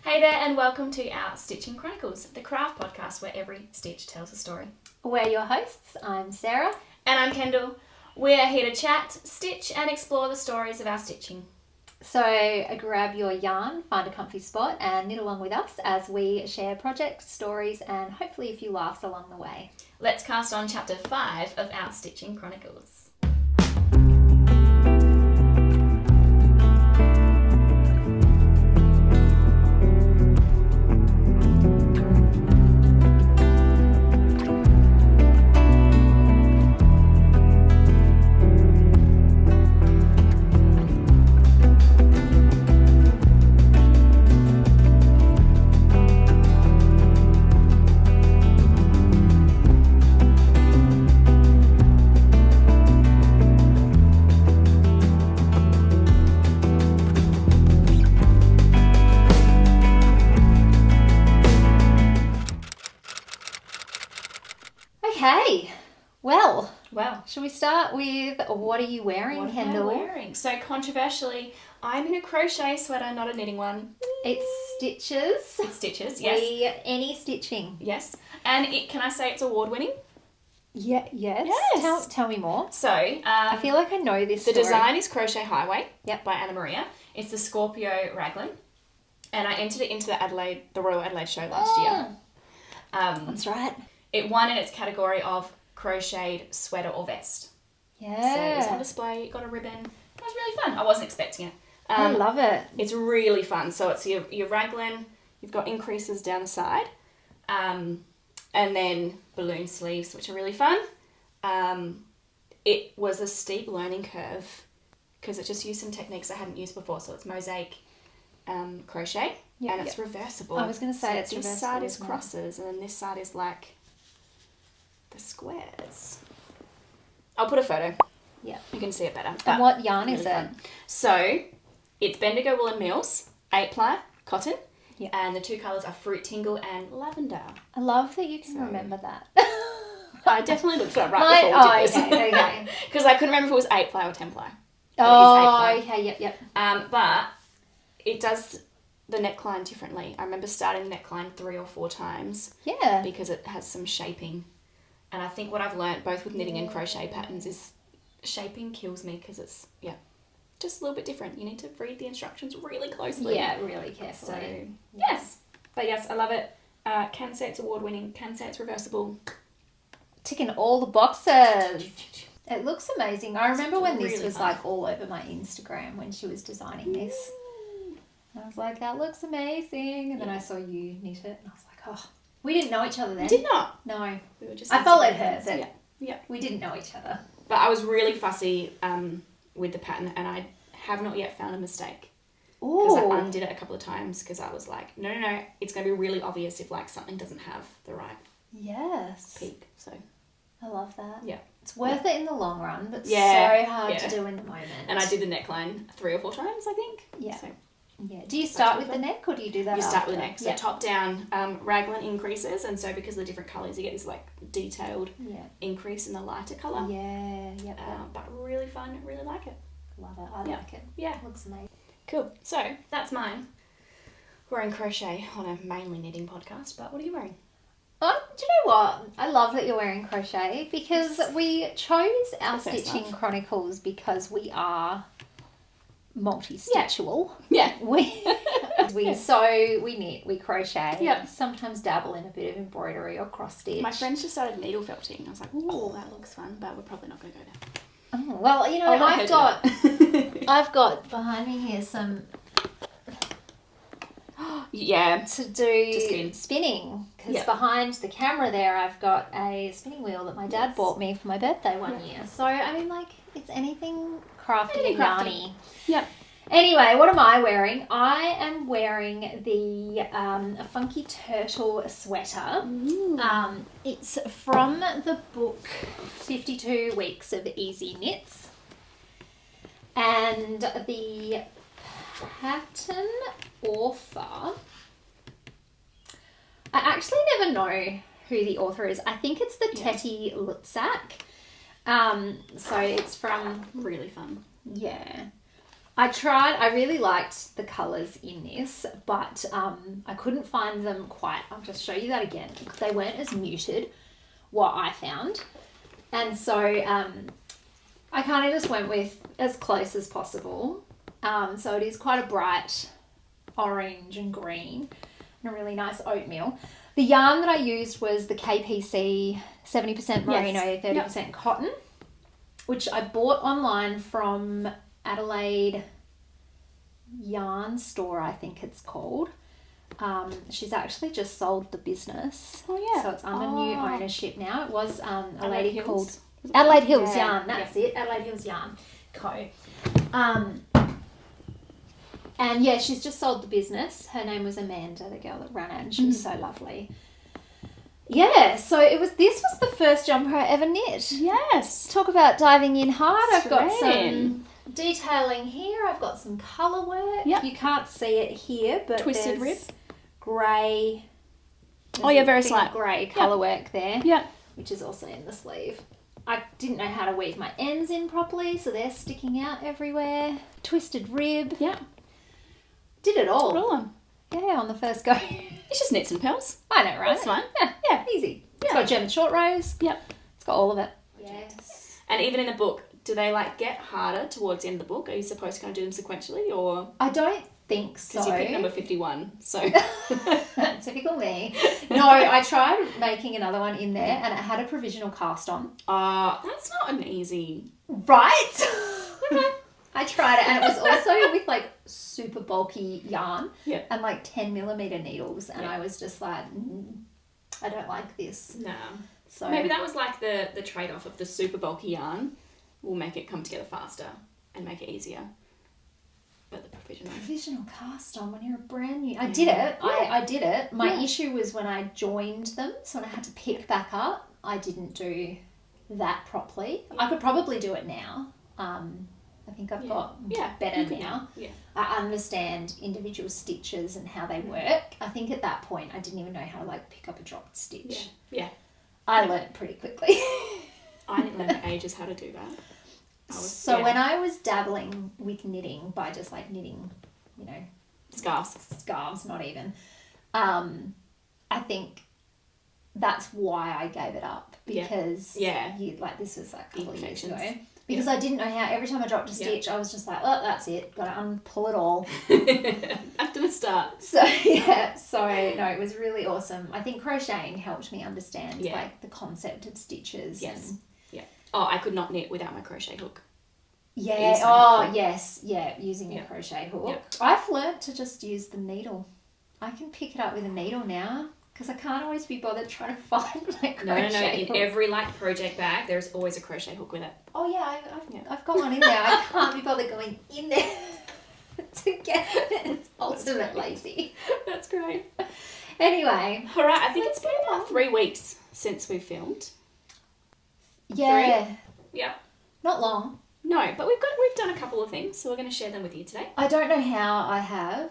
Hey there and welcome to our Stitching Chronicles, the craft podcast where every stitch tells a story. We're your hosts. I'm Sarah. And I'm Kendall. We're here to chat, stitch and explore the stories of our stitching. So grab your yarn, find a comfy spot and knit along with us as we share projects, stories and hopefully a few laughs along the way. Let's cast on chapter 5 of our Stitching Chronicles. Okay, well, Shall we start with what are you wearing, Kendall? What am I wearing? So controversially, I'm in a crochet sweater, not a knitting one. It's stitches. It's stitches, yes. Any stitching. Yes. And can I say it's award-winning? Yes. Tell me more. So, I feel like I know this The story. design is Crochet Highway Yep. by Anna Maria. It's the Scorpio Raglan. And I entered it into the Royal Adelaide show last year. That's right. It won in its category of crocheted sweater or vest. Yeah. So it was on display, it got a ribbon. It was really fun. I wasn't expecting it. I love it. It's really fun. So it's your raglan, you've got increases down the side, and then balloon sleeves, which are really fun. It was a steep learning curve because it just used some techniques I hadn't used before. So it's mosaic crochet, and it's reversible. I was going to say so it's this reversible. side is crosses, and then this side is like the squares. I'll put a photo. Yeah. You can see it better. And what yarn is it? Fun. So, it's Bendigo Woolen Mills, 8-ply, cotton, and the two colours are Fruit Tingle and Lavender. I love that you can remember that. I definitely looked it up right before we did this. Okay. Because I couldn't remember if it was 8-ply or 10-ply. Okay, yep. But it does the neckline differently. I remember starting the neckline 3 or 4 times. Yeah. Because it has some shaping. And I think what I've learnt both with knitting and crochet patterns is shaping kills me because it's, just a little bit different. You need to read the instructions really closely. Yeah, really carefully. So, yes. But yes, I love it. Can say it's award-winning. Can say it's reversible. Ticking all the boxes. It looks amazing. I remember when this really was fun. like all over my Instagram when she was designing this. I was like, that looks amazing. And then I saw you knit it and I was like, oh. We didn't know each other then. We did not. No. We were just I followed her, but yeah. we didn't know each other. But I was really fussy with the pattern and I have not yet found a mistake. Because I undid it a couple of times because I was like, no, it's going to be really obvious if like something doesn't have the right peak. So I love that. Yeah. It's worth it in the long run, but so hard to do in the moment. And I did the neckline 3 or 4 times, I think. Yeah. So. Yeah. Do you start with the neck or do you do that You after? start with the neck. So top down raglan increases, and so because of the different colours you get this like detailed increase in the lighter colour. Yeah, yep. But really fun, really like it. Love it. I like it. Yeah. It looks amazing. Cool. So that's mine. Wearing crochet on a mainly knitting podcast, but what are you wearing? Oh, do you know what? I love that you're wearing crochet because we chose our Stitching Chronicles because we are multi-stitchual. Yeah. We sew, we knit, we crochet. Yeah. Sometimes dabble in a bit of embroidery or cross stitch. My friends just started needle felting. I was like, oh, that looks fun, but we're probably not going to go there. Oh, well, you know, I've got behind me here some to do spinning because behind the camera there I've got a spinning wheel that my dad bought me for my birthday one year. So I mean, like, it's anything crafty and yarny. Yeah. Anyway, what am I wearing? I am wearing the Funky Turtle sweater. It's from the book 52 Weeks of Easy Knits. And the pattern author, I actually never know who the author is. I think it's the Teti Lutzak. So it's from... Really fun. Yeah. I really liked the colours in this, but I couldn't find them quite. I'll just show you that again. They weren't as muted, what I found. And so I kind of just went with as close as possible. So it is quite a bright orange and green and a really nice oatmeal. The yarn that I used was the KPC 70% merino, 30% cotton, which I bought online from Adelaide Yarn Store, I think it's called. She's actually just sold the business. Oh yeah. So it's under new ownership now. It was a lady called Adelaide Hills Yarn. That's it. Adelaide Hills Yarn Co. And yeah, she's just sold the business. Her name was Amanda, the girl that ran it, and she was so lovely. Yeah, so this was the first jumper I ever knit. Yes. Talk about diving in hard. I've got some detailing here. I've got some colour work. Yep. You can't see it here, but twisted rib. Grey. Very slight. Grey colour work there. Yeah. Which is also in the sleeve. I didn't know how to weave my ends in properly, so they're sticking out everywhere. Twisted rib. Yeah. Did it all. Roll on. Yeah, on the first go. It's just knits and pearls. I know, right? That's fine. Yeah, easy. It's got German short rows. Yep. It's got all of it. Yes. And even in the book, do they get harder towards the end of the book? Are you supposed to kind of do them sequentially, or? I don't think so. Because you picked number 51, so. Typical me. No, I tried making another one in there, and it had a provisional cast on. That's not an easy. Right? I tried it, and it was also with super bulky yarn and 10mm needles, and I was just like, I don't like this. No. So maybe that was the trade-off of the super bulky yarn will make it come together faster and make it easier. But the provisional cast on when you're a brand new. I did it. I did it. My issue was when I joined them, so when I had to pick back up, I didn't do that properly. I could probably do it now. I think I've got better now. Yeah. I understand individual stitches and how they work. I think at that point I didn't even know how to pick up a dropped stitch. Yeah. I learnt pretty quickly. I didn't learn for ages how to do that. When I was dabbling with knitting by just knitting, scarves, not even, I think that's why I gave it up, because this was a couple of years ago. Because I didn't know how, every time I dropped a stitch, I was just like, oh, that's it. Got to unpull it all. Back to the start. So, it was really awesome. I think crocheting helped me understand, the concept of stitches. Yes. I could not knit without my crochet hook. Yeah. Yes. Yeah, using a crochet hook. Yep. I've learnt to just use the needle. I can pick it up with a needle now. Because I can't always be bothered trying to find my crochet hook. In every project bag, there's always a crochet hook with it. Oh yeah, I've got one in there. I can't be bothered going in there to get it. It's ultimate lazy. That's great. Anyway. All right, I think it's been about 3 weeks since we filmed. Yeah. 3? Yeah. Not long. No, but we've done a couple of things, so we're going to share them with you today. I don't know how I have.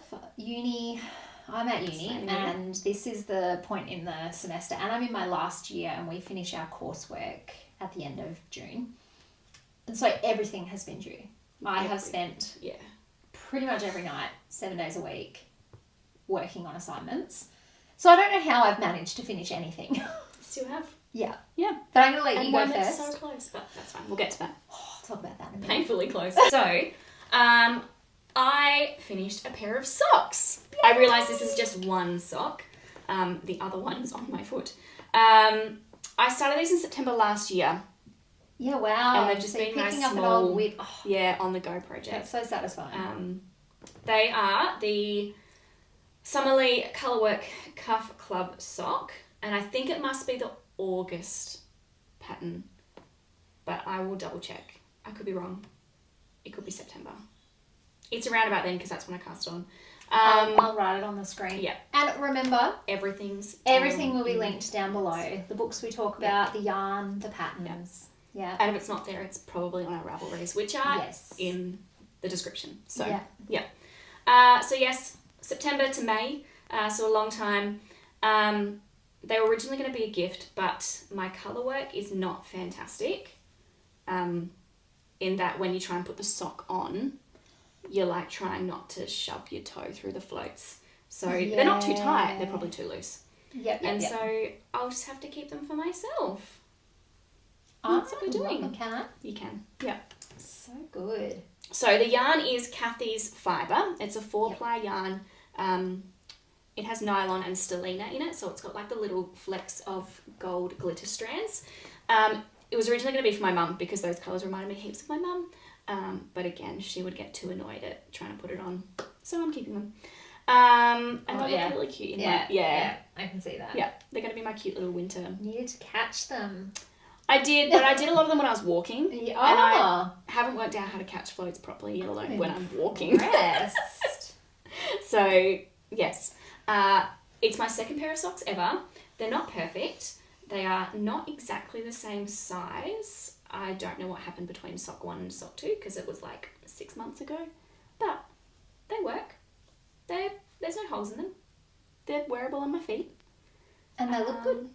I'm at uni, and this is the point in the semester, and I'm in my last year, and we finish our coursework at the end of June. And so everything has been due. I have spent pretty much every night, 7 days a week, working on assignments. So I don't know how I've managed to finish anything. Still have. Yeah. Yeah. But I'm going to let you go first. So close, but that's fine. We'll get to that. I'll talk about that in a minute. Painfully close. So, I finished a pair of socks. Yay! I realised this is just one sock. The other one's on my foot. I started these in September last year. Yeah, wow. And they've just been nice small, on the go project. That's so satisfying. They are the Summerly Colourwork Cuff Club sock, and I think it must be the August pattern, but I will double check. I could be wrong. It could be September. It's around about then because that's when I cast on. I'll write it on the screen. Yeah. And remember, everything will be linked down below. The books we talk about, the yarn, the patterns. Yeah. And if it's not there, it's probably on our Ravelries, which are in the description. So, so yes, September to May, so a long time. They were originally going to be a gift, but my colour work is not fantastic. In that when you try and put the sock on, you're like trying not to shove your toe through the floats. So they're not too tight, they're probably too loose. So I'll just have to keep them for myself. That's what we're doing. Can I? You can. Yeah. So good. So the yarn is Kathy's Fibre. It's a 4-ply yarn. It has nylon and Stellina in it, so it's got like the little flecks of gold glitter strands. It was originally going to be for my mum because those colours reminded me heaps of my mum. But again, she would get too annoyed at trying to put it on. So I'm keeping them. And they look really cute. Yeah, I can see that. Yeah, they're going to be my cute little winter. You need to catch them. I did, but I did a lot of them when I was walking. Yeah. And I haven't worked out how to catch floats properly, yet alone when I'm walking. Rest. So, yes. It's my second pair of socks ever. They're not perfect. They are not exactly the same size. I don't know what happened between sock 1 and sock 2 because it was like 6 months ago. But they work. There's no holes in them. They're wearable on my feet. And they look good.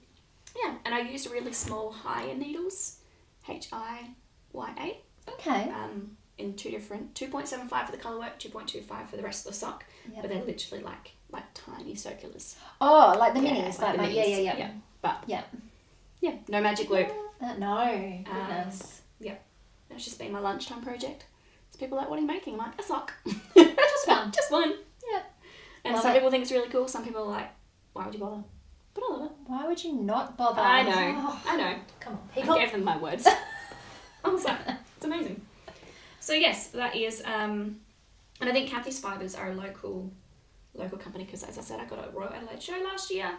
Yeah, and I used really small HiyaHiya needles, HiyaHiya, Okay. in two different, 2.75 for the Colourwork, 2.25 for the rest of the sock, but they're literally like tiny circulars. Oh, like the minis. Like the minis. Yeah. But yeah, no magic loop. No, goodness. That's just been my lunchtime project. So people are like, what are you making? I'm like, a sock. Just one. Just one. Yeah. And some people think it's really cool. Some people are like, why would you bother? But I love it. Why would you not bother? I know. Come on, people. I gave them my words. I was like, it's amazing. So yes, that is, and I think Kathy's Fibres are a local company because, as I said, I got a Royal Adelaide show last year.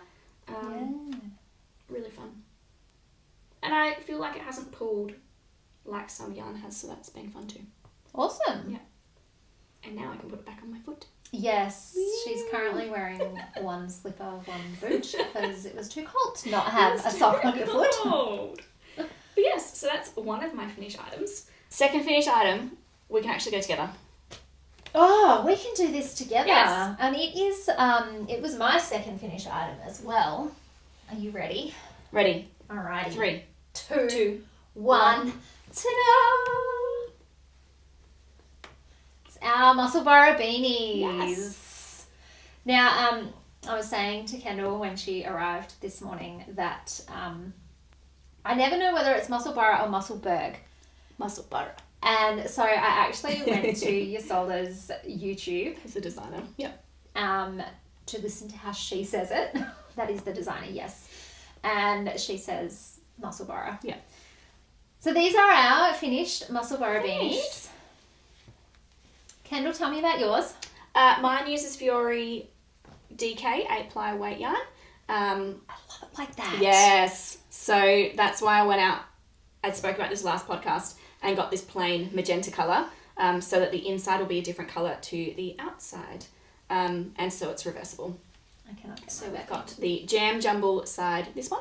Really fun. And I feel like it hasn't pulled like some yarn has, so that's been fun too. Awesome. Yeah. And now I can put it back on my foot. Yes, she's currently wearing one slipper, one boot because it was too cold to not have a sock on your foot. But yes, so that's one of my finished items. Second finished item, we can actually go together. Oh, we can do this together. Yes. And it is, it was my second finished item as well. Are you ready? Ready. Alrighty. 3, 2, 1. Ta-da! It's our Musselburgh beanies. Yes. Now, I was saying to Kendall when she arrived this morning that I never know whether it's Musselburgh or Musselburgh. Musselburgh. And so I actually went to Yosolda's YouTube. As a designer. Yep. To listen to how she says it. That is the designer, yes. And she says Musselburgh. Yeah. So these are our finished Musselburgh beanies. Kendall, tell me about yours. Mine uses Fiori DK 8-ply weight yarn. I love it like that. Yes. So that's why I went out, I spoke about this last podcast, and got this plain magenta colour so that the inside will be a different colour to the outside. And so it's reversible. I cannot get So we've got the jam jumble side, this one.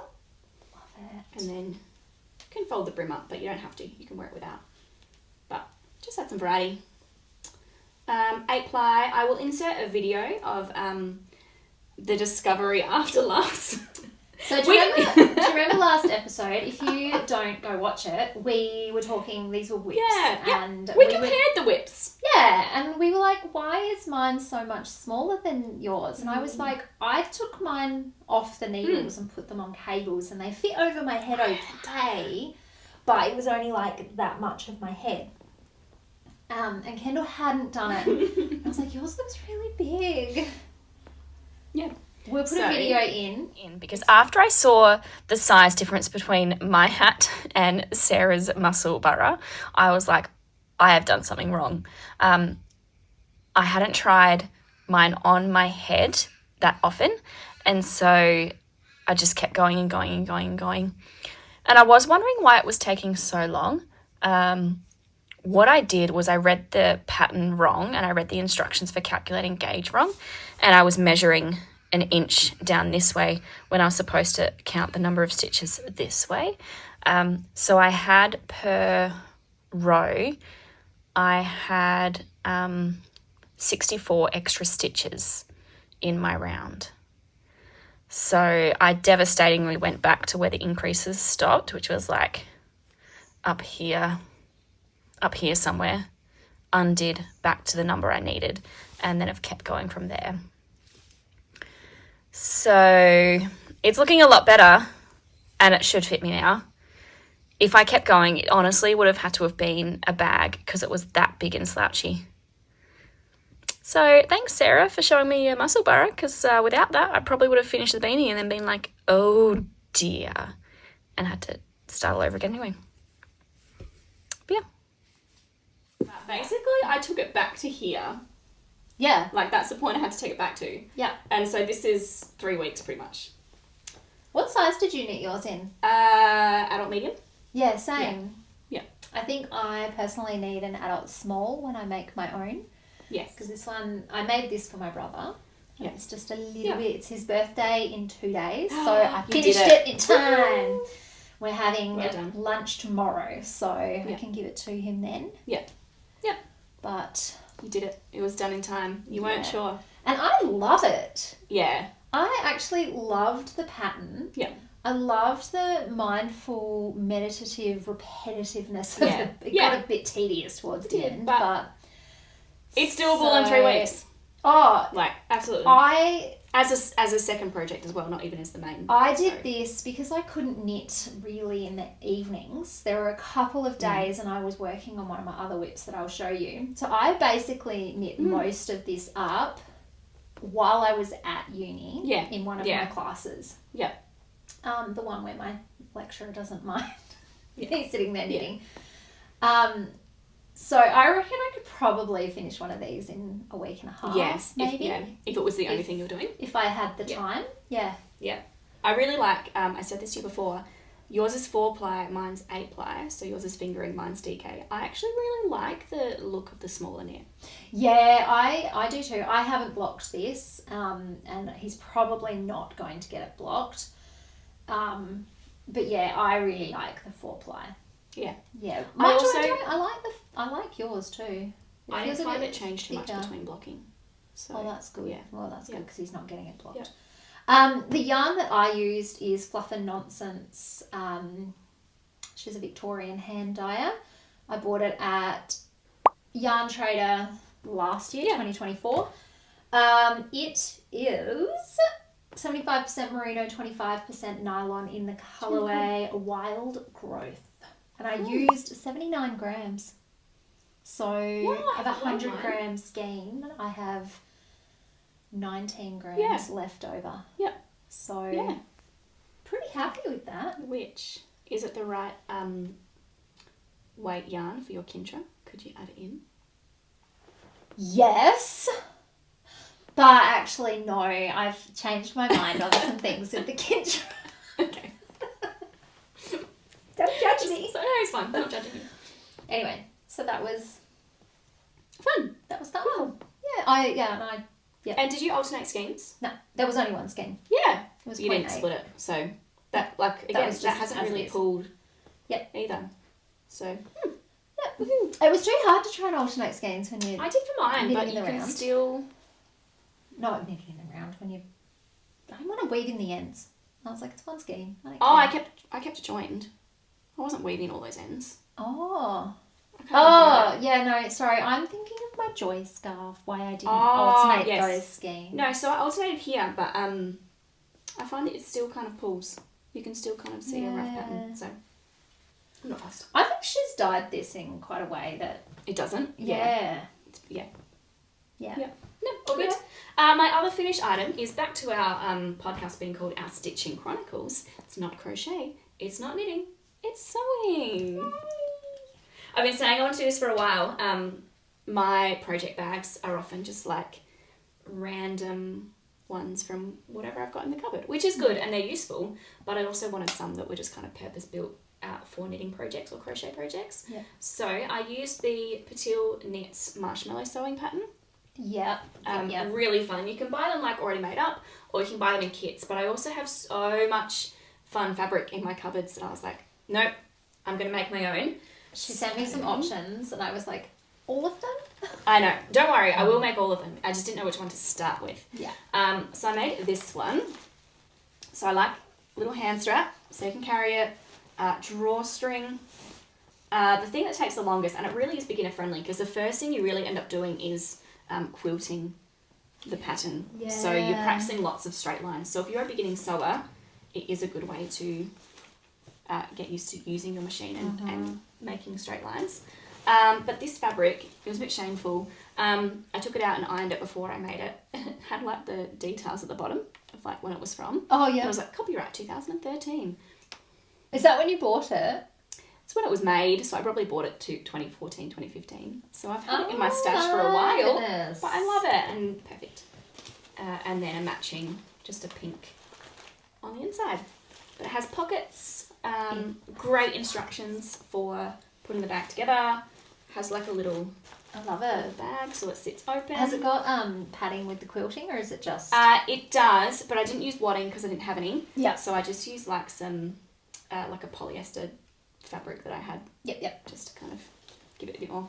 Love it. And then you can fold the brim up, but you don't have to. You can wear it without. But just add some variety. 8-ply. I will insert a video of the discovery after last. So do you remember last episode? If you don't go watch it, we were talking, these were whips. Yeah, and we compared the whips. Yeah, and we were like, why is mine so much smaller than yours? And I was like, I took mine off the needles and put them on cables and they fit over my head okay, but it was only like that much of my head. And Kendall hadn't done it. I was like, yours looks really big. Yeah. We'll put a video in because after I saw the size difference between my hat and Sarah's Musselburgh, I was like, I have done something wrong. I hadn't tried mine on my head that often, and so I just kept going and going and going and going. And I was wondering why it was taking so long. What I did was I read the pattern wrong and I read the instructions for calculating gauge wrong, and I was measuring an inch down this way when I was supposed to count the number of stitches this way. So I had per row, I had 64 extra stitches in my round. So I devastatingly went back to where the increases stopped, which was like up here somewhere. undid back to the number I needed, and then I've kept going from there. So it's looking a lot better, and it should fit me now. If I kept going, it honestly would have had to have been a bag because it was that big and slouchy. So thanks, Sarah, for showing me your Musselburgh, because without that, I probably would have finished the beanie and then been like, oh dear, and had to start all over again anyway. But yeah. Basically, I took it back to here. Yeah. Like, that's the point I had to take it back to. Yeah. And so this is 3 weeks pretty much. What size did you knit yours in? Adult medium. Yeah, same. Yeah. I think I personally need an adult small when I make my own. Yes. Because this one, I made this for my brother. Yeah. It's just a little bit. It's his birthday in 2 days, so I You finished did it in time. We're having Well done. lunch tomorrow, so I can give it to him then. Yeah. Yeah. But You did it. It was done in time. You weren't sure. and I love it. Yeah. I actually loved the pattern. Yeah. I loved the mindful, meditative repetitiveness of Yeah. it. It got a bit tedious towards the end, but it's doable in 3 weeks. Oh, Like, absolutely. As a second project as well, not even as the main. I did this because I couldn't knit really in the evenings. There were a couple of days and I was working on one of my other whips that I'll show you. So I basically knit most of this up while I was at uni in one of my classes. Yeah. The one where my lecturer doesn't mind. He's sitting there knitting. So I reckon I could probably finish one of these in a week and a half. Yes, maybe. If it was the only thing you were doing. If I had the time. Yeah. Yeah. I really like, I said this to you before, yours is 4-ply, mine's 8-ply, so yours is fingering, mine's DK. I actually really like the look of the smaller knit. Yeah, I do too. I haven't blocked this, and he's probably not going to get it blocked. But yeah, I really like the 4-ply. Yeah. Yeah. I like yours too. I didn't find it changed too much between blocking. So, that's good. Yeah. Well, that's good because he's not getting it blocked. Yeah. The yarn that I used is Fluff and Nonsense. She's a Victorian hand dyer. I bought it at Yarn Trader last year, 2024. It is 75% merino, 25% nylon in the colourway Wild Growth. And I used 79 grams. So of 100 grams skein, I have 19 grams left over. Yeah. So pretty happy with that. Which, is it the right weight yarn for your Kintra? Could you add it in? Yes. But actually, no. I've changed my mind on some things with the Kintra. Okay. Don't judge me. So, no, it's fine. I'm not judging you. Anyway, so that was fun. That was that one. Yeah. And did you alternate skeins? No, there was only one skein. Yeah. It was you didn't split it. So that, like, again, that hasn't really pulled either. So, It was too hard to try and alternate skeins when you... I did for mine, but you can still... No, knitting in the round when you... I want to weave in the ends. I was like, it's one skein. I kept it joined. I wasn't weaving all those ends. Oh, yeah, no, sorry. I'm thinking of my joy scarf, why I didn't alternate those skeins. No, so I alternated here, but I find that it still kind of pulls. You can still kind of see a rough pattern, so I'm not fussed. I think she's dyed this in quite a way that... It doesn't? Yeah. Yeah. Yeah. No, all good. My other finished item is back to our podcast being called Our Stitching Chronicles. It's not crochet. It's not knitting. It's sewing. Yay. I've been saying I want to do this for a while. My project bags are often just like random ones from whatever I've got in the cupboard, which is good and they're useful, but I also wanted some that were just kind of purpose built out for knitting projects or crochet projects. Yeah. So I used the Patil Knits Marshmellow sewing pattern. Yeah. Really fun. You can buy them like already made up or you can buy them in kits, but I also have so much fun fabric in my cupboards that I was like, nope, I'm going to make my own. She sent me some options and I was like, all of them? I know. Don't worry. I will make all of them. I just didn't know which one to start with. Yeah. So I made this one. So I like little hand strap so you can carry it, drawstring, The thing that takes the longest, and it really is beginner friendly, because the first thing you really end up doing is quilting the pattern. Yeah. So you're practicing lots of straight lines. So if you're a beginning sewer, it is a good way to get used to using your machine and making straight lines. But this fabric, it was a bit shameful. I took it out and ironed it before I made it. It had like the details at the bottom of like when it was from. Oh, yeah. And it was like copyright 2013. Is that when you bought it? It's when it was made, so I probably bought it to 2014, 2015. So I've had it in my stash for a while, but I love it, and perfect. And then a matching, just a pink on the inside. But it has pockets, great instructions for putting the bag together. Has like a little I love it. bag, so it sits open. Has it got padding with the quilting, or is it just... It does, but I didn't use wadding because I didn't have any. Yeah. So I just used like some, like a polyester fabric that I had. Yep. Just to kind of give it a bit more.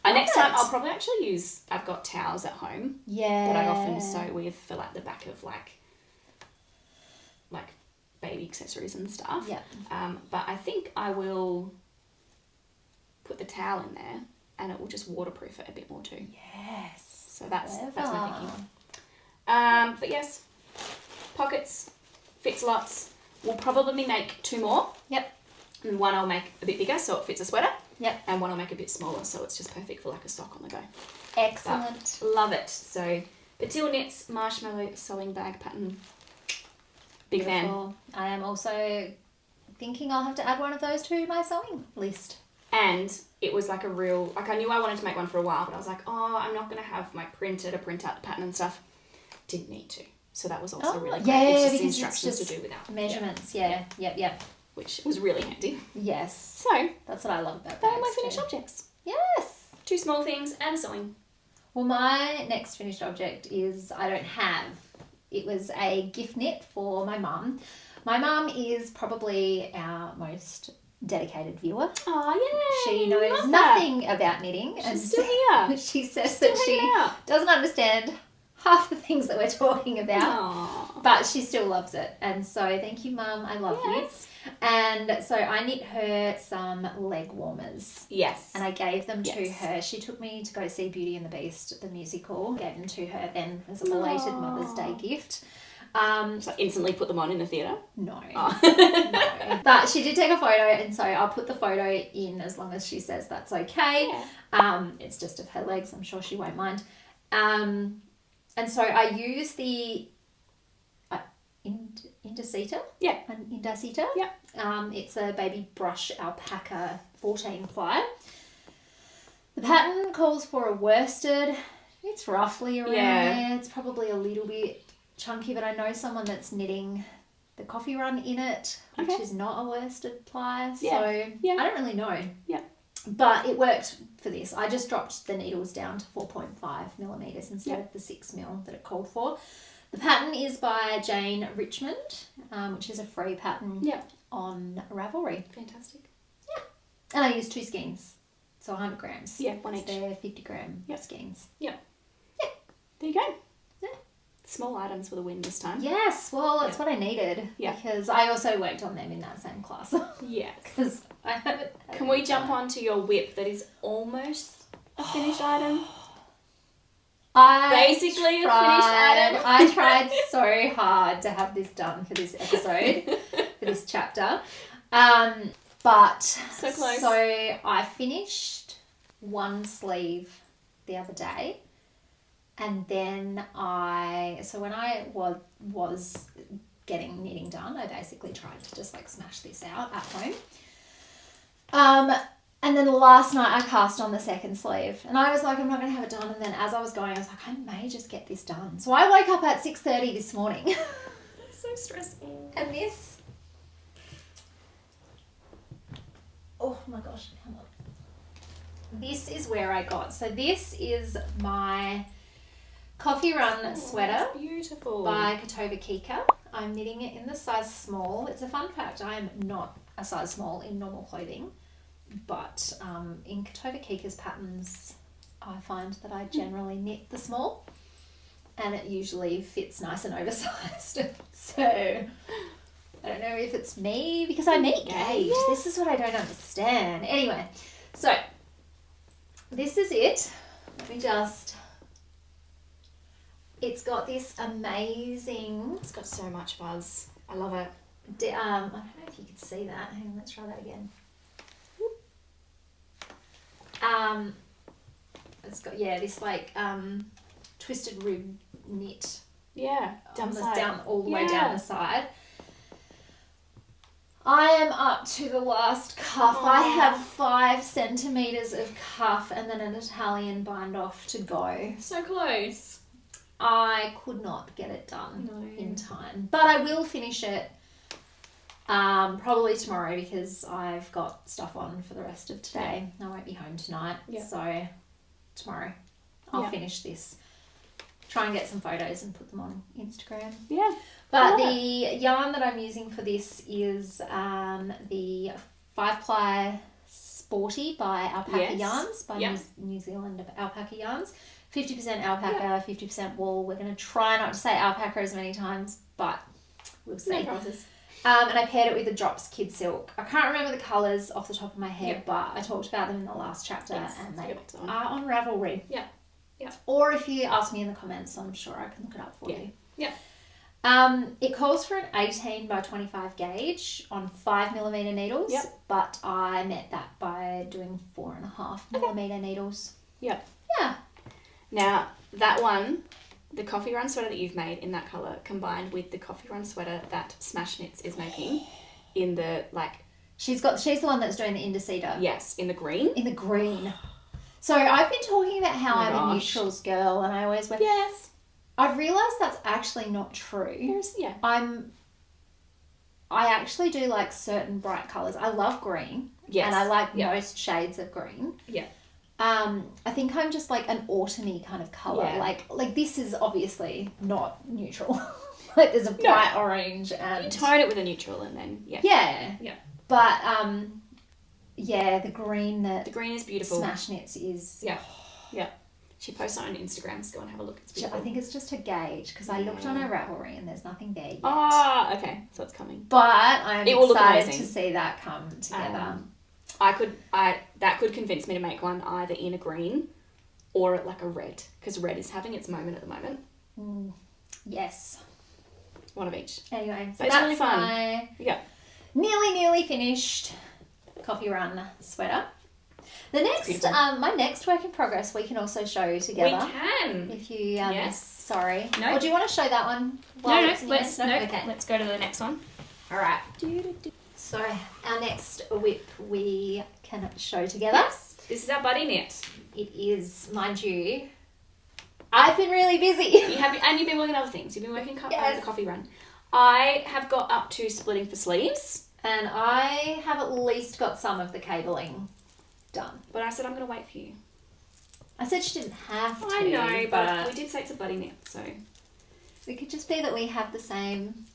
Next time I'll probably actually use, I've got towels at home. Yeah. That I often sew with for like the back of like baby accessories and stuff. Yeah. But I think I will put the towel in there and it will just waterproof it a bit more too. Yes. So that's my thinking. But yes, pockets, fits lots. We'll probably make 2 more. Yep. And one I'll make a bit bigger so it fits a sweater. Yep. And one I'll make a bit smaller so it's just perfect for like a sock on the go. Excellent. But love it. So Patil Knits Marshmellow sewing bag pattern. Big Beautiful. fan. I am also thinking I'll have to add one of those to my sewing list. And it was like a real, like I knew I wanted to make one for a while, but I was like, oh, I'm not going to have my printer to print out the pattern and stuff. Didn't need to. So that was also really great. Yeah, it's just because instructions it's to do without. Measurements, yeah. Yep. Which was really handy. Yes. So, that's what I love about they're bags my finished too. objects. Yes. 2 small things and a sewing. Well, my next finished object is, I don't have. It was a gift knit for my mum. My mum is probably our most dedicated viewer. Oh, yeah. She knows nothing about knitting. She's still here. She says that she doesn't understand half the things that we're talking about. Aww. But she still loves it. And so thank you, Mum. I love you. And so I knit her some leg warmers. Yes. And I gave them to her. She took me to go see Beauty and the Beast, the musical. Gave them to her then as a belated Mother's Day gift. So instantly put them on in the theatre? No. Oh. No. But she did take a photo, and so I'll put the photo in as long as she says that's okay. Yeah. It's just of her legs. I'm sure she won't mind. And so I use the Indiecita. Yeah. Indiecita. Yeah. It's a baby brush alpaca 14 ply. The pattern calls for a worsted. It's roughly around there. It's probably a little bit chunky, but I know someone that's knitting the coffee run in it, which is not a worsted ply. So I don't really know. Yeah. But it worked for this. I just dropped the needles down to 4.5 millimeters instead of the 6 mil that it called for. The pattern is by Jane Richmond, which is a free pattern on Ravelry. Fantastic. Yeah. And I used 2 skeins. So 100 grams. Yeah, one each. They're 50 gram skeins. Yeah. There you go. Yeah. Small items for the win this time. Yes, well, that's what I needed. Yeah. Because I also worked on them in that same class. Yes. Because I haven't. Can we jump onto your whip that is almost a finished item? Basically a finished item. I tried so hard to have this done for this episode, for this chapter. But so close. So I finished one sleeve the other day. And then when I was getting knitting done, I basically tried to just like smash this out at home. And then last night I cast on the second sleeve and I was like, I'm not going to have it done. And then as I was going, I was like, I may just get this done. So I woke up at 6:30 this morning. It's so stressful. And this, oh my gosh, hang on. This is where I got. So this is my Coffee Run sweater. Beautiful. By Katova Kika. I'm knitting it in the size small. It's a fun fact, I am not a size small in normal clothing, but in Katova Kika's patterns, I find that I generally knit the small, and it usually fits nice and oversized. So I don't know if it's me because I make gauge. Yeah. This is what I don't understand. Anyway, so this is it. Let me just... It's got this amazing... It's got so much fuzz. I love it. I don't know if you could see that. Hang on, let's try that again. It's got, this like twisted rib knit. Yeah, Down all the way down the side. I am up to the last cuff. I have 5 centimeters of cuff and then an Italian bind off to go. So close. I could not get it done in time, but I will finish it probably tomorrow because I've got stuff on for the rest of today. I won't be home tonight, so tomorrow I'll finish this. Try and get some photos and put them on Instagram. Yeah. But the yarn that I'm using for this is the 5-ply Sporti by Alpaca Yarns, by New Zealand Alpaca Yarns. 50% alpaca, 50% wool. We're going to try not to say alpaca as many times, but we'll see. No promises. And I paired it with the Drops Kid Silk. I can't remember the colours off the top of my head, but I talked about them in the last chapter, and they are on Ravelry. Yeah. Yeah. Or if you ask me in the comments, I'm sure I can look it up for you. Yeah. It calls for an 18 by 25 gauge on 5mm needles, but I met that by doing 4.5mm needles. Yeah. Yeah. Now, that one, the coffee run sweater that you've made in that colour, combined with the coffee run sweater that Smash Knits is making in the, like... She's the one that's doing the Indiecita. Yes, in the green. In the green. So I've been talking about how I'm a neutrals girl, and I always went... Yes. I've realised that's actually not true. I actually do like certain bright colours. I love green. Yes. And I like most shades of green. Yeah. I think I'm just like an autumny kind of colour. Yeah. Like this is obviously not neutral. Like there's a bright orange and... You tone it with a neutral and then, Yeah. But, the green that... The green is beautiful. Smash Knits is... Yeah. She posted on Instagram, so go and have a look. It's beautiful. I think it's just a gauge, because I looked on her Ravelry and there's nothing there yet. Oh, okay. So it's coming. But I'm excited to see that come together. That could convince me to make one either in a green or like a red, because red is having its moment at the moment. Yes. One of each. Anyway, so that's that's really fun. My nearly finished coffee run sweater. The next, my next work in progress, we can also show together. We can. If you, sorry. No. Or do you want to show that one? Let's go to the next one. All right. So our next whip we can show together. Yes. This is our buddy knit. It is, mind you, I've been really busy. And you've been working on other things. You've been working on the coffee run. I have got up to splitting for sleeves. And I have at least got some of the cabling done. But I said I'm going to wait for you. I said she didn't have to. I know, but we did say it's a buddy knit, so... It could just be that we have the same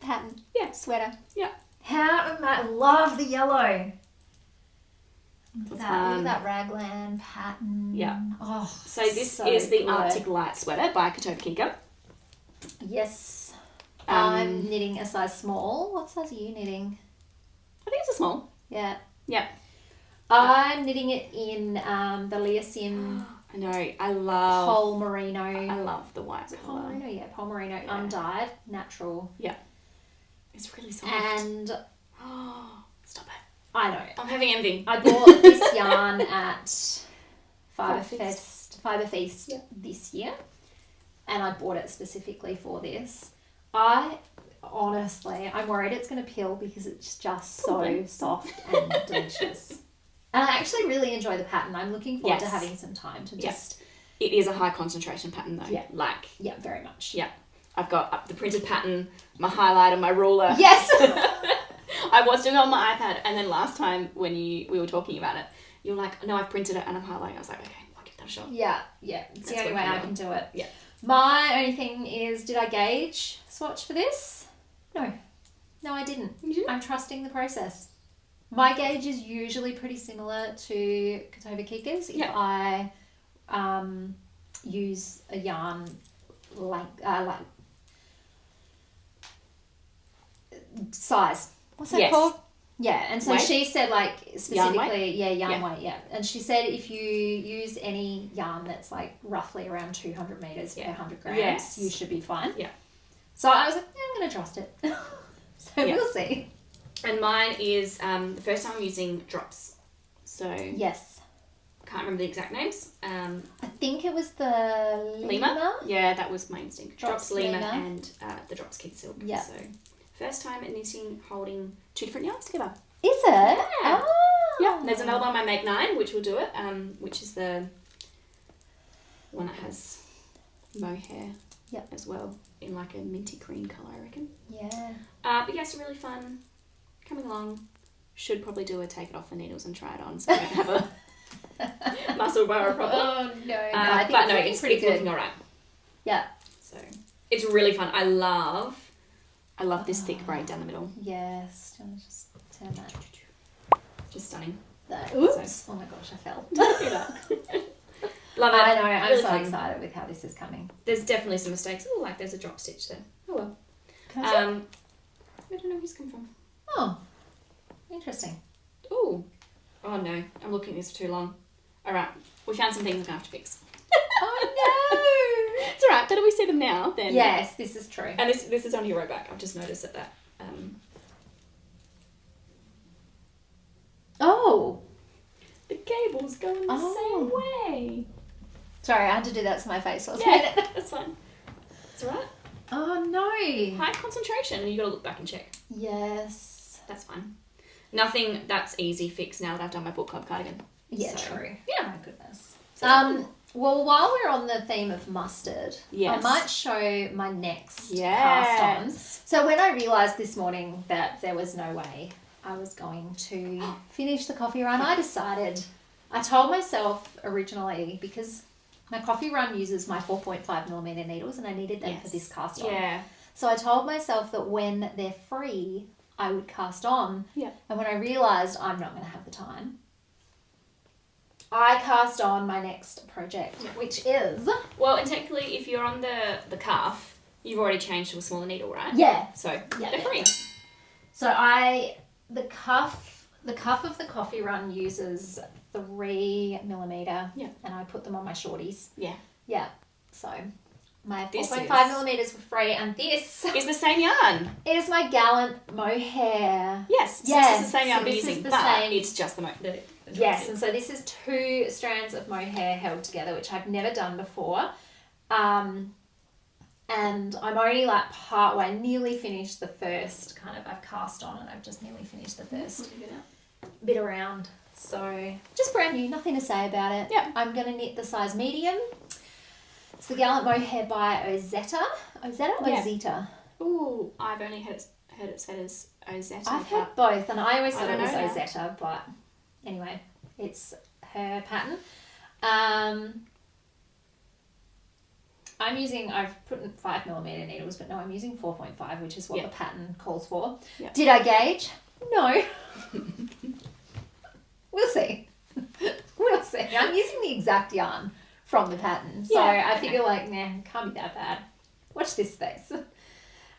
pattern. Yeah. Sweater. Yeah. I love the yellow. Look Fun. at that raglan pattern. Yeah. Oh, so this is the Arctic Light sweater by Katoka. Yes. I'm knitting a size small. What size are you knitting? I think it's a small. Yeah. Yeah. I'm knitting it in the Liasim. I know. I love... Pole Merino. I love the white colour. Pole Merino, yeah. Pole Merino. Yeah. Undyed. Natural. Yeah. It's really soft. And... Stop it. I know. I'm having envy. I bought this yarn at Fibre Feast this year. And I bought it specifically for this. Honestly, I'm worried it's going to peel because it's just so soft and delicious. And I actually really enjoy the pattern. I'm looking forward to having some time to just... It is a high concentration pattern though. Yeah. Yeah, very much. Yeah. I've got up the printed pattern, my highlighter, my ruler. Yes! I was doing it on my iPad, and then last time when we were talking about it, you were like, no, I've printed it and I'm highlighting. I was like, okay, I'll give that a shot. Yeah. It's the only way I can do it. Yeah. My only thing is, did I gauge swatch for this? No, I didn't. You didn't? I'm trusting the process. My gauge is usually pretty similar to Katoka if I use a yarn like size. What's that Yes. called? Yeah, and so Weight? she said like specifically, yarn Yeah. weight, yeah. And she said if you use any yarn that's like roughly around 200 meters per 100 grams, Yes. you should be fine. Yeah. So I was like, yeah, I'm going to trust it. So we'll see. And mine is the first time I'm using drops. So Yes. can't remember the exact names. I think it was the Lima. Yeah, that was my instinct. Drops Lima, Lima. and the Drops Kid Silk. Yeah. So first time knitting, holding 2 different yarns together. Is it? Yeah. Oh. Yeah. There's another one, my Make 9, which will do it. Which is the one that has mohair. Yep. As well, in like a minty green colour, I reckon. Yeah. But yes, really fun. Coming along. Should probably do a take it off the needles and try it on, so I don't have a muscle bar problem. Oh no! I think but no, it's pretty good. looking alright. Yeah. So it's really fun. I love this thick braid down the middle. Yes. Do you want to just turn that? Just stunning. Oops! Oh my gosh, I fell. Don't do that. Love it. I know. I'm Really so fun. excited with how this is coming. There's definitely some mistakes. Oh, like there's a drop stitch there. Oh well. Can I see? I don't know where he's come from. Oh, interesting. Oh. Oh no. I'm looking at this for too long. Alright. We found some things we're gonna have to fix. Oh It's alright. Better we see them now no! then. Yes, this is true. And this is on your row back. I've just noticed that. Oh. The cable's going the same way. Sorry, I had to do that to my face last Yeah, minute. that's fine. It's alright. Oh no. High concentration, and you gotta look back and check. Yes. That's fine. Nothing that's easy fix now that I've done my book club cardigan. Yeah, So, true. Yeah. Oh my goodness. Well, while we're on the theme of mustard, Yes. I might show my next Yes. cast-ons. So when I realised this morning that there was no way I was going to finish the coffee run, I told myself originally, because my coffee run uses my 4.5mm needles and I needed them for this cast on. Yeah. So I told myself that when they're free, I would cast on. Yeah. And when I realised I'm not going to have the time, I cast on my next project, which is... Well, and technically, if you're on the cuff, you've already changed to a smaller needle, right? Yeah. So Yeah, they're free. So the cuff of the coffee run uses 3mm. Yeah. And I put them on my shorties. Yeah. Yeah. So my This 4.5mm were free, and this It's the same yarn. is my Gallant Mohair. Yes. So Yes, this is the same yarn so we're this is using, the but same- it's just the Yes, and so this is 2 strands of mohair held together, which I've never done before. And I'm only like part way, nearly finished the first I've cast on, and I've just nearly finished the first bit around. So just brand new, nothing to say about it. Yeah. I'm going to knit the size medium. It's the Gallant Mohair by Ozetta. Ozetta or Yeah. Zeta? Ooh, I've only heard it said as Ozetta. I've heard both, and I always I thought it don't was know now. Ozetta, but anyway, it's her pattern. I've put in 5mm needles, but no, I'm using 4.5, which is what the pattern calls for. Yeah. Did I gauge? No. We'll see. We'll see. I'm using the exact yarn from the pattern, so Yeah, I figure can't be that bad. Watch this space.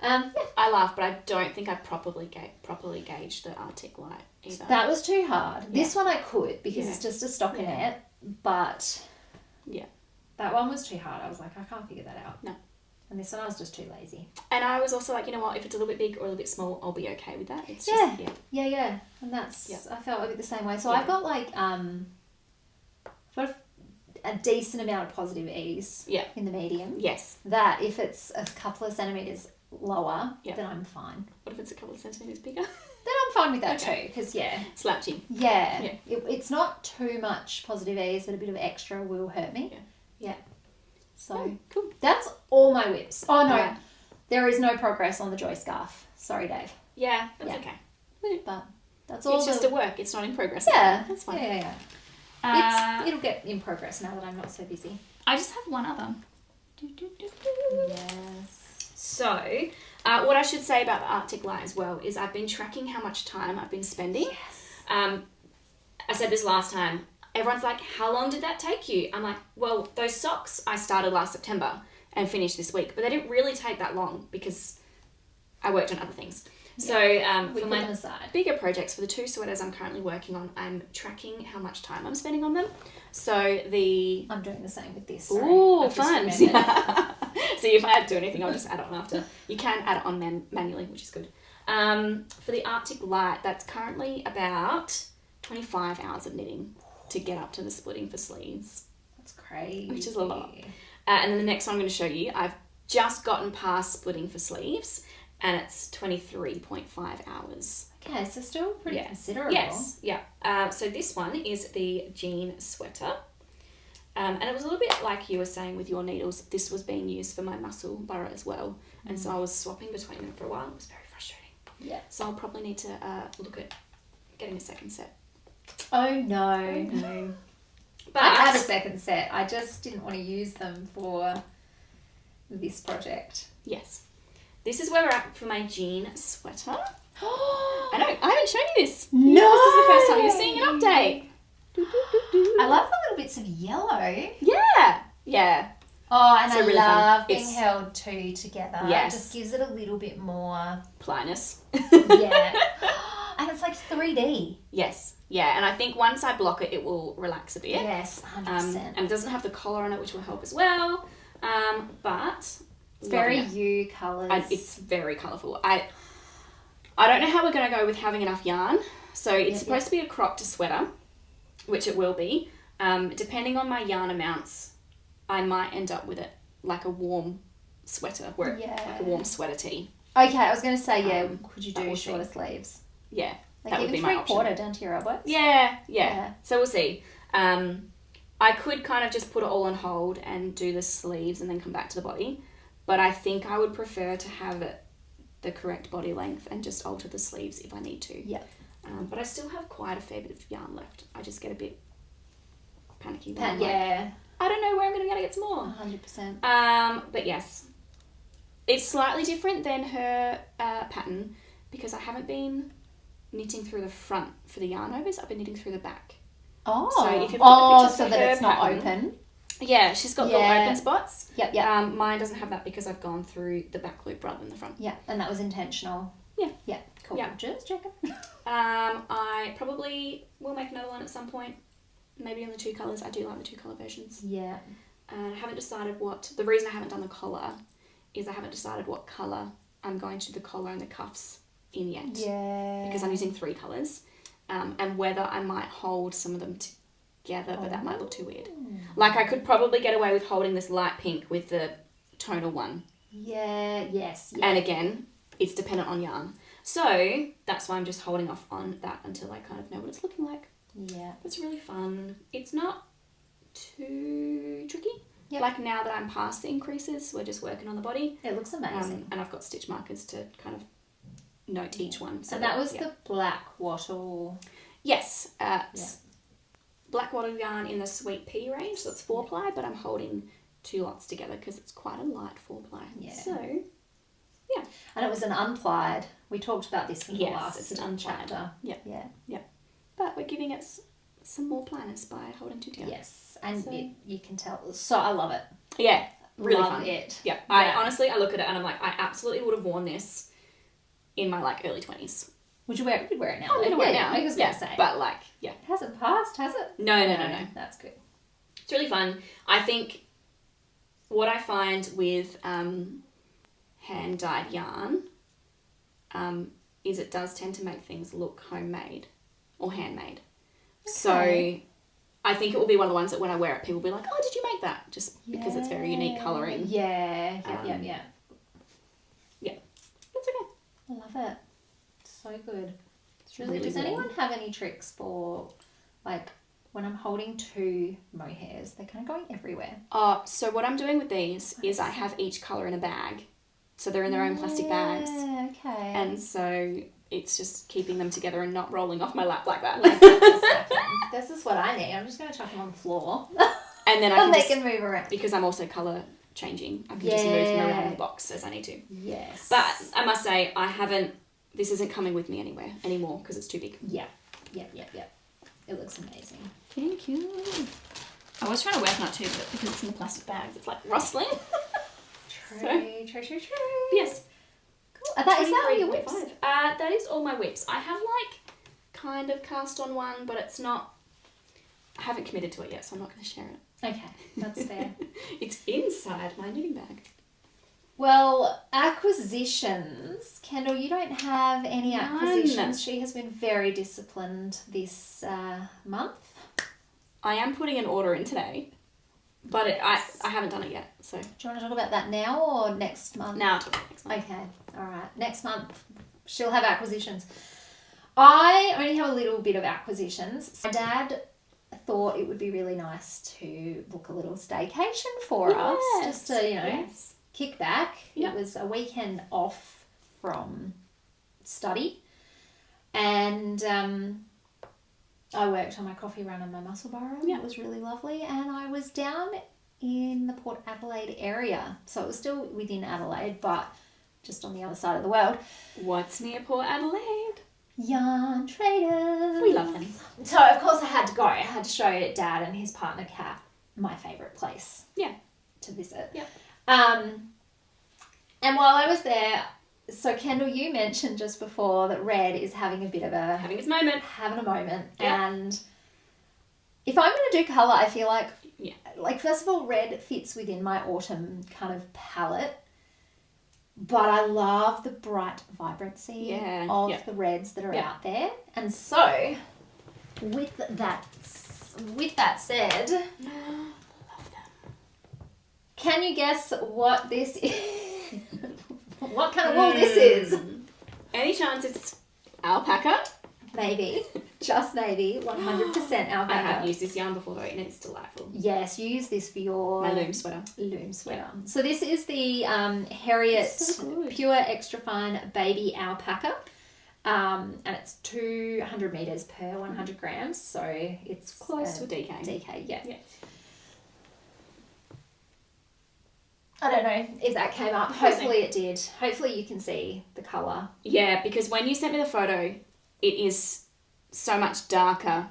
I laugh, but I don't think I properly gauged the Arctic Light either. That was too hard. Yeah. This one I could because Yeah. it's just a stockinette, Yeah. but Yeah. that one was too hard. I was like, I can't figure that out. No. And this one I was just too lazy. And I was also like, you know what, if it's a little bit big or a little bit small, I'll be okay with that. It's Yeah. just, Yeah. And that's, Yeah. I felt a bit the same way. So Yeah. I've got got a decent amount of positive ease Yeah. in the medium. Yes. That if it's a couple of centimetres lower, Yeah. then I'm fine. What if it's a couple of centimetres bigger? Then I'm fine with that Okay. too, because yeah. Slouchy. Yeah. It's not too much positive ease, but a bit of extra will hurt me. Yeah. So Oh, cool. that's all my whips. Oh no, Alright. there is no progress on the joy scarf. Sorry, Dave. Yeah, that's Yeah. okay. But that's all. It's just a work. It's not in progress. yeah. That's fine. Yeah. It'll get in progress now that I'm not so busy. I just have one other. Yes. So, what I should say about the Arctic Light as well is I've been tracking how much time I've been spending. Yes. I said this last time. Everyone's like, how long did that take you? I'm like, well, those socks I started last September and finished this week, but they didn't really take that long because I worked on other things. So for my bigger projects, for the 2 sweaters I'm currently working on, I'm tracking how much time I'm spending on them. So I'm doing the same with this. Ooh, fun. So if I do anything, I'll just add it on after. You can add it on manually, which is good. For the Arctic Light, that's currently about 25 hours of knitting to get up to the splitting for sleeves. That's crazy. Which is a lot. And then the next one I'm going to show you, I've just gotten past splitting for sleeves, and it's 23.5 hours. Okay, so still pretty considerable. Yes, yeah. So this one is the jean sweater. And it was a little bit like you were saying with your needles. This was being used for my Musselburgh as well. And so I was swapping between them for a while. It was very frustrating. Yeah. So I'll probably need to look at getting a second set. Oh, no. But I had a second set. I just didn't want to use them for this project. Yes. This is where we're at for my jean sweater. I haven't shown you this. No. This is the first time you're seeing an update. I love the little bits of yellow. Yeah. Oh, and so I really love fun. being held two together. Yes. It just gives it a little bit more... Plyness. Yeah. And it's like 3D. Yes. Yeah, and I think once I block it, it will relax a bit. Yes, 100%. And it doesn't have the collar on it, which will help as well. But... It's very you colours. It's very colourful. I don't know how we're going to go with having enough yarn. So it's supposed to be a cropped sweater, which it will be. Depending on my yarn amounts, I might end up with it like a warm sweater, like a warm sweater tee. Okay, I was going to say, could you do shorter sleeves? Yeah, like that would be my option. 3/4 down to your elbows? Yeah. So we'll see. I could kind of just put it all on hold and do the sleeves and then come back to the body. But I think I would prefer to have it the correct body length and just alter the sleeves if I need to. Yeah. But I still have quite a fair bit of yarn left. I just get a bit panicky. Yeah. I don't know where I'm going to get some more. 100%. But yes. It's slightly different than her pattern because I haven't been knitting through the front for the yarn overs. I've been knitting through the back. Oh. So if you look at the pictures so for that her it's not pattern, open. Yeah, she's got little open spots. Yep. Mine doesn't have that because I've gone through the back loop rather than the front. Yeah, and that was intentional. Yeah. Yeah, cool. Yeah. Just checking. I probably will make another one at some point. Maybe in the 2 colours. I do like the 2 colour versions. Yeah. And I haven't decided what... The reason I haven't done the collar is I haven't decided what colour I'm going to do the collar and the cuffs in yet. Yeah. Because I'm using 3 colours. And whether I might hold some of them together, but that might look too weird. Like I could probably get away with holding this light pink with the tonal one. Yeah, yes. Yeah. And again, it's dependent on yarn. So that's why I'm just holding off on that until I kind of know what it's looking like. Yeah. It's really fun. It's not too tricky. Yep. Like now that I'm past the increases, we're just working on the body. It looks amazing. And I've got stitch markers to kind of note each one. So and that was the black wattle. Yes. Black wattle yarn in the Sweet Pea range, so it's 4-ply, but I'm holding 2 lots together because it's quite a light 4-ply. Yeah. So, yeah. And it was an unplied. We talked about this in the last it's an chapter. Yeah. Yeah. But we're giving it some more plyness by holding 2 together. Yes, and you can tell. So I love it. Yeah, really love fun. It. Yeah. I honestly look at it and I'm like, I absolutely would have worn this in my like early 20s. Would you wear it? You'd wear it now. I'm going to wear it now. I was going to say. But like, yeah. It hasn't passed, has it? No. That's good. It's really fun. I think what I find with hand-dyed yarn is it does tend to make things look homemade or handmade. Okay. So I think it will be one of the ones that when I wear it, people will be like, oh, did you make that? Just because it's very unique colouring. Yeah. Yeah. That's okay. I love it. So good. It's really Does warm. anyone have any tricks for, like, when I'm holding 2 mohairs, they're kind of going everywhere? So what I'm doing with these is I have each colour in a bag. So they're in their own plastic bags. Okay. And so it's just keeping them together and not rolling off my lap like that. This is what I need. I'm just going to chuck them on the floor. And then I can move around. Because I'm also colour changing. I can just move them around the box as I need to. Yes. But I must say, this isn't coming with me anymore because it's too big. Yeah. It looks amazing. Thank you. I was trying to work on it too, but because it's in the plastic bags, it's like rustling. True. Yes. Cool. Is that all your whips? That is all my whips. I have like kind of cast on one, but it's not. I haven't committed to it yet, so I'm not going to share it. Okay, that's fair. It's inside my knitting bag. Well, acquisitions. Kendall, you don't have any acquisitions. She has been very disciplined this month. I am putting an order in today, but I haven't done it yet. So. Do you want to talk about that now or next month? Now I'll talk about next month. Okay, all right. Next month, she'll have acquisitions. I only have a little bit of acquisitions. My dad thought it would be really nice to book a little staycation for us, just to, kick back. Yep. It was a weekend off from study, and I worked on my coffee run and my Musselburgh. It was really lovely, and I was down in the Port Adelaide area, so it was still within Adelaide, but just on the other side of the world. What's near Port Adelaide? Yarn Traders. We love them. So, of course, I had to go. I had to show Dad and his partner, Kat, my favourite place to visit. Yeah. And while I was there, so Kendall, you mentioned just before that red is having a bit of a... Having its moment. Having a moment. Yeah. And if I'm going to do colour, I feel like... Yeah. Like, first of all, red fits within my autumn kind of palette. But I love the bright vibrancy of the reds that are out there. And so, with that said, love them. Can you guess what this is? What kind of wool this is? Any chance it's alpaca? Maybe. Just maybe. 100% alpaca. I have used this yarn before though, and it's delightful. Yes, you use this for your... My loom sweater. Yeah. So this is the Harriet Pure Extra Fine Baby Alpaca. And it's 200 metres per 100 grams. So it's close to a DK. DK, yeah. I don't know if that came up. Hopefully it did. Hopefully you can see the colour. Yeah, because when you sent me the photo, it is so much darker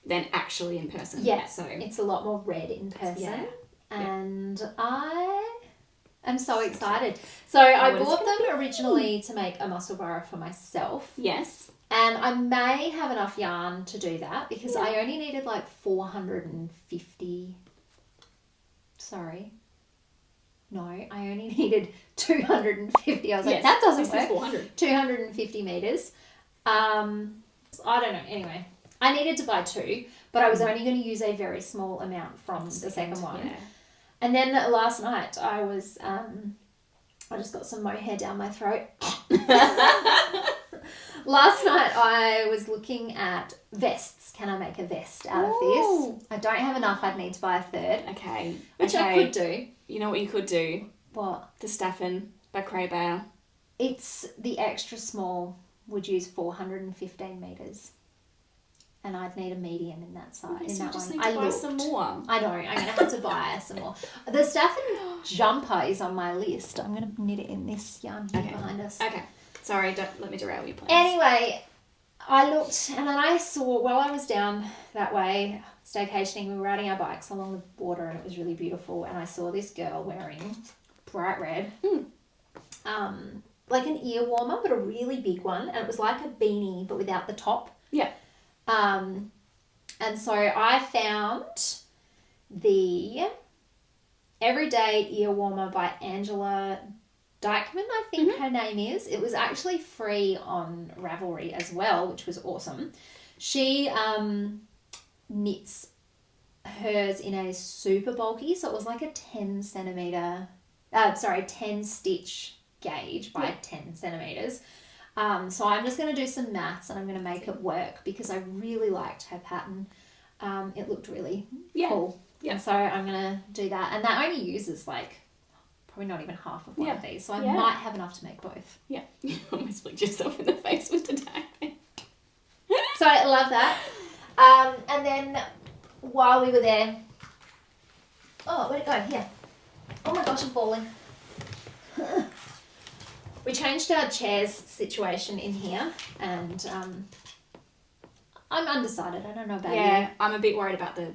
than actually in person. Yeah, so it's a lot more red in person. And I am so excited. So I bought them originally to make a Musselburgh for myself. Yes. And I may have enough yarn to do that because I only needed like 450. Sorry. No, I only needed 250. I was like, that doesn't work. 400. 250 metres. I don't know. Anyway, I needed to buy 2, but I was only going to use a very small amount from the second one. Yeah. And then last night I was, I just got some mohair down my throat. Last night I was looking at vests. Can I make a vest out of this? I don't have enough. I'd need to buy a third. Okay. Which I could do. You know what you could do? What? The Staffen by Craybear. It's the extra small. Would use 415 metres. And I'd need a medium in that size. Okay, so you just one. need to buy some more. I know. I'm going to have to buy some more. The Staffen jumper is on my list. I'm going to knit it in this yarn here behind us. Okay. Sorry, don't let me derail your plans. Anyway, I looked and then I saw, while I was down that way, staycationing, we were riding our bikes along the water and it was really beautiful. And I saw this girl wearing bright red. Like an ear warmer, but a really big one. And it was like a beanie, but without the top. Yeah. And so I found the Everyday Ear Warmer by Angela Dykman, I think her name is. It was actually free on Ravelry as well, which was awesome. She knits hers in a super bulky, so it was like a 10 stitch gauge by 10 centimetres. So I'm just going to do some maths and I'm going to make it work because I really liked her pattern. It looked really cool. Yeah. And so I'm going to do that. And that only uses like probably not even half of one of these. So I might have enough to make both. Yeah. You almost flicked yourself in the face with the tag. So I love that. And then while we were there... Oh, where'd it go? Here. Oh my gosh, I'm falling. We changed our chairs situation in here and I'm undecided. I don't know about you. Yeah, I'm a bit worried about the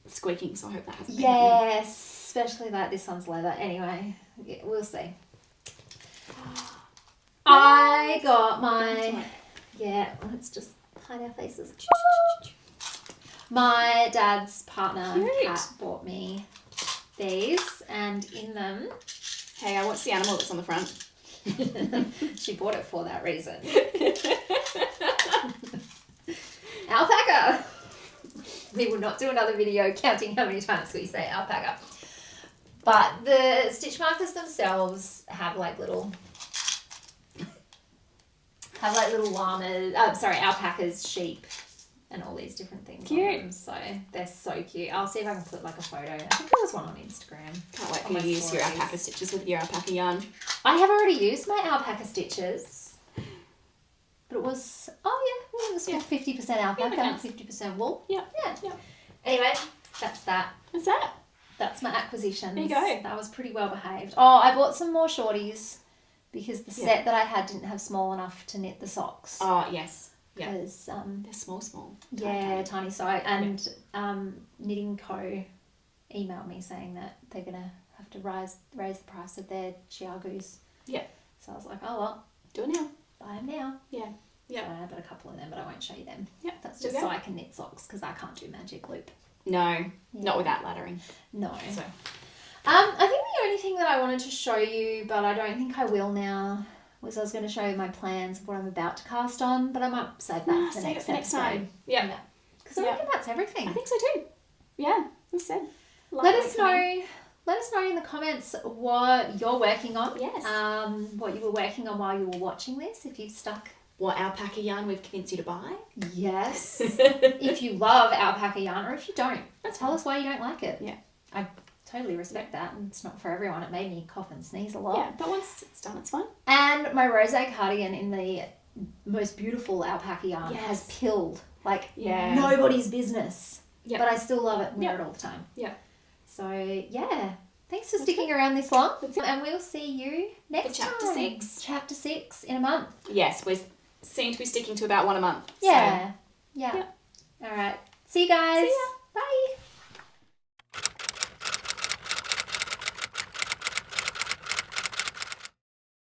squeaking, so I hope that hasn't been happening. Especially like this one's leather. Anyway, we'll see. I got my, let's just hide our faces. My dad's partner, Kat, bought me these, and in them... Hey, what's the animal that's on the front? She bought it for that reason. Alpaca! We will not do another video counting how many times we say alpaca. But the stitch markers themselves have like little llamas, alpacas, sheep, and all these different things. Cute. On them. So they're so cute. I'll see if I can put like a photo. I think there was one on Instagram. Can't wait for you to use your alpaca stitches with your alpaca yarn. I have already used my alpaca stitches. But it was, it was 50% alpaca and 50% wool. Yeah. Yeah. Anyway, that's that. What's that? That's my acquisitions. There you go. That was pretty well behaved. Oh, I bought some more shorties because the set that I had didn't have small enough to knit the socks. Oh, yes. Yeah. Because, they're small. tiny. So, and Knitting Co. emailed me saying that they're going to have to raise the price of their chiagoos. Yeah. So I was like, oh, well. Do it now. Buy them now. Yeah. Yeah. So I've got a couple of them, but I won't show you them. Yeah. That's just so I can knit socks because I can't do magic loop. No, not without laddering. No. So. I think the only thing that I wanted to show you, but I don't think I will now, was I was going to show you my plans of what I'm about to cast on, but I might save that for next time. Yeah. Because I reckon that's everything. I think so too. Yeah, we said. Let us know in the comments what you're working on. Yes. What you were working on while you were watching this, if you've stuck. What alpaca yarn we've convinced you to buy. Yes. If you love alpaca yarn, or if you don't, tell us why you don't like it. Yeah. I totally respect that. And it's not for everyone. It made me cough and sneeze a lot. Yeah, but once it's done, it's fine. And my rosé cardigan in the most beautiful alpaca yarn has pilled like nobody's business. Yeah. But I still love it and wear it all the time. Yeah. So, yeah. Thanks for sticking around this long. And we'll see you next time. Chapter 6. Chapter 6 in a month. Yes, we seem to be sticking to about one a month. Yeah. So. Yeah. All right. See you guys. See ya.